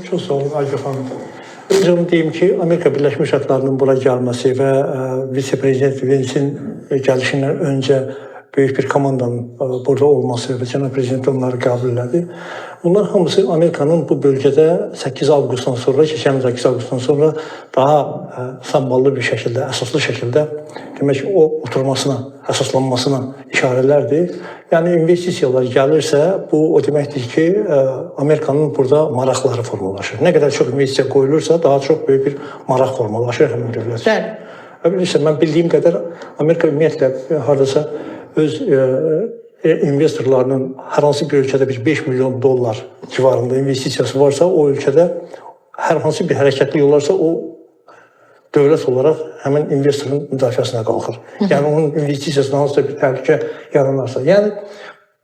Çok sağ olun Aygün xanım. Önce onu deyim ki, Amerika Birləşmiş Ştatlarının bura gəlməsi və vitse-prezident Vensin gəlişindən öncə böyük bir komandanın burada olması və cənab prezident onları qəbul elədi. Bunlar hamısı Amerikanın bu bölgədə 8 avqustdan sonra, keçən 8 avqustdan sonra daha samballı bir şəkildə, əsaslı şəkildə demək ki, o oturmasına, əsaslanmasına işarələrdir. Yəni investisiyalar gəlirsə, bu o deməkdir ki, Amerikanın burada maraqları formalaşır. Nə qədər çox investisiya qoyulursa, daha çox böyük bir maraq formalaşır həmin dövlət. Bilirsən, mən bildiyim qədər Amerika ümumiyyətlə hardasa öz investorlarının hər hansı bir ölkədə bir 5 milyon dollar civarında investisiyası varsa, o ölkədə hər hansı bir hərəkətli olarsa, o dövlət olaraq həmin investorun müdafiəsinə qalxır. Yəni onun investisiyasına hansısa bir təhlükə yaranarsa. Yəni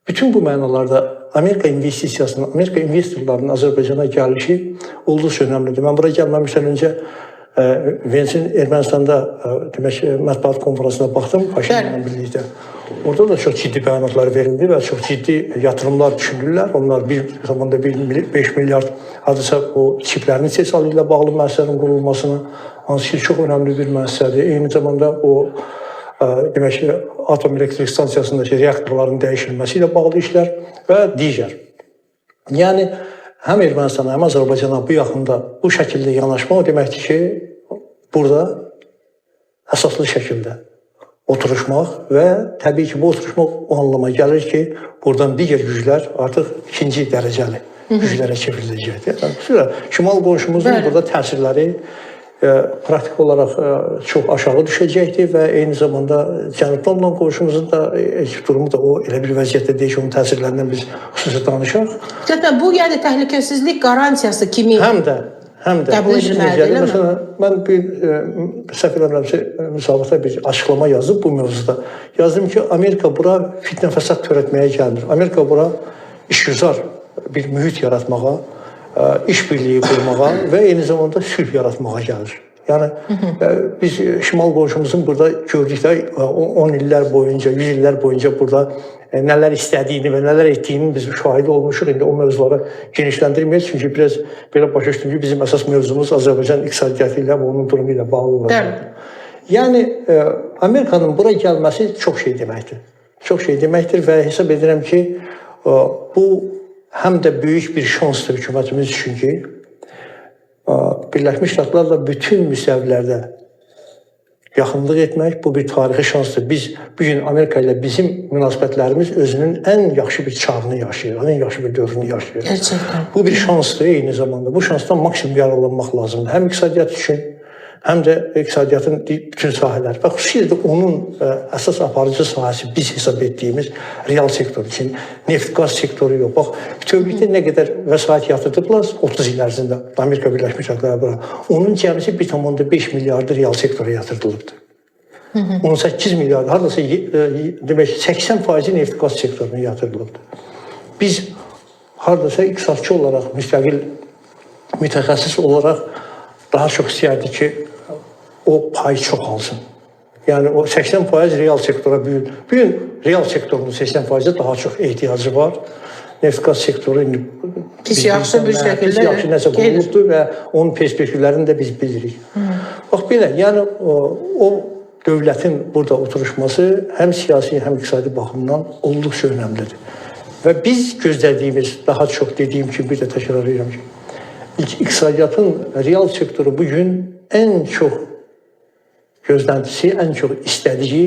bütün bu mənalarda Amerika investisiyasının, Amerika investorlarının Azərbaycana gəlişi olduqca önəmlidir. Mən bura gəlməmişdən öncə Vensin Ermənistanda demək mətbuat konferansına baxdım, Paşinyanla birlikdə. Orada da çox ciddi bəyanatlar verildi və çox ciddi yatırımlar düşünürlər. Onlar bir zamanda 5 milyard hadisa o çiplərin istehsalı ilə bağlı müəssisələrin qurulmasına, hansı ki çox önəmli bir müəssisədir. Eyni zamanda o demək ki, atom elektrik stansiyasındakı reaktorların dəyişilməsi ilə bağlı işlər və digər. Yəni həm Ermənistana, həm Azərbaycana bu yaxında bu şəkildə yanaşma o deməkdir ki, burada əsaslı şəkildə oturuşmaq və təbii ki, bu oturuşmaq o anlama gəlir ki, buradan digər güclər artıq ikinci dərəcəli güclərə çevriləcəkdir. Yəni, şimal qonşumuzun burada təsirləri praktik olaraq çox aşağı düşəcəkdir və eyni zamanda cənubdan olan qonşumuzun da durumu da o elə bir vəziyyətdə deyil ki, onun təsirlərindən biz xüsusi danışaq. Zaten bu yəni təhlükəsizlik qarantiyası kimi Həm də qəbul edilməlidir. Məsələn, mən bir səhv eləmirəmsə müsabiqədə bir açıqlama yazdım bu mövzuda. Yazdım ki, Amerika bura fitnə fəsad törətməyə gəlmir. Amerika bura işgüzar bir mühit yaratmağa, işbirliyi qurmağa və eyni zamanda sülh yaratmağa gəlir. Yəni biz şimal qonşumuzun burada gördükdə 10 illər boyunca, 100 illər boyunca burada nələr istədiyini və nələr etdiyini biz şahid olmuşuq. İndi o mövzuları genişləndirməyək, çünki biraz belə başa düşdüm ki, bizim əsas mövzumuz Azərbaycan iqtisadiyyatı ilə və onun durumu ilə bağlı olacaq. Yəni Amerikanın bura gəlməsi çox şey deməkdir. Çox şey deməkdir və hesab edirəm ki, bu həm də böyük bir şansdır hökumətimiz üçün ki, Birləşmiş Ştatlarla bütün müstəvilərdə yaxınlıq etmək bu bir tarixi şansdır. Biz bugün Amerika ilə bizim münasibətlərimiz özünün ən yaxşı bir çağını yaşayır, ən yaxşı bir dövrünü yaşayır. Gerçekten. Bu bir şansdır eyni zamanda. Bu şansdan maksimum yararlanmaq lazımdır. Həm iqtisadiyyat üçün, həm də iqtisadiyyatın bütün sahələri və xüsusilə də onun əsas aparıcı sahəsi biz hesab etdiyimiz real sektor üçün, neft-qaz sektoru yox. Bax, bütövlükdə nə qədər vəsait yatırdıblar 30 il ərzində Amerika Birləşmiş Ştatları bura. Onun cəmisi 1,5 milyardı real sektora yatırılıbdır. 18 milyardı, haradasa demək 80% neft-qaz sektoruna yatırılıbdır. Biz haradasa iqtisadçı olaraq, müstəqil mütəxəssis olaraq daha çox istəyərdik ki, o pay çoxalsın. Yəni o 80% real sektora bugün real sektorunun 80%-ə daha çox ehtiyacı var. Neft-qaz sektoru indi pis yaxşı bir şəkildə nəsə qurulubdur və onun perspektivlərini də biz bilirik. Bax belə, yəni o dövlətin burada oturuşması həm siyasi, həm iqtisadi baxımdan olduqca önəmlidir. Və biz gözlədiyimiz, daha çox dediyim kimi bir də təkrarlayıram ki, iqtisadiyyatın real sektoru bugün ən çox gözləntisi, ən çox istədiyi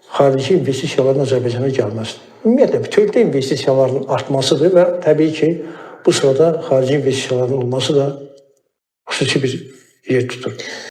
xarici investisiyaların Azərbaycana gəlməsidir. Ümumiyyətlə, bütövlükdə investisiyaların artmasıdır və təbii ki, bu sırada xarici investisiyaların olması da xüsusi bir yer tutur.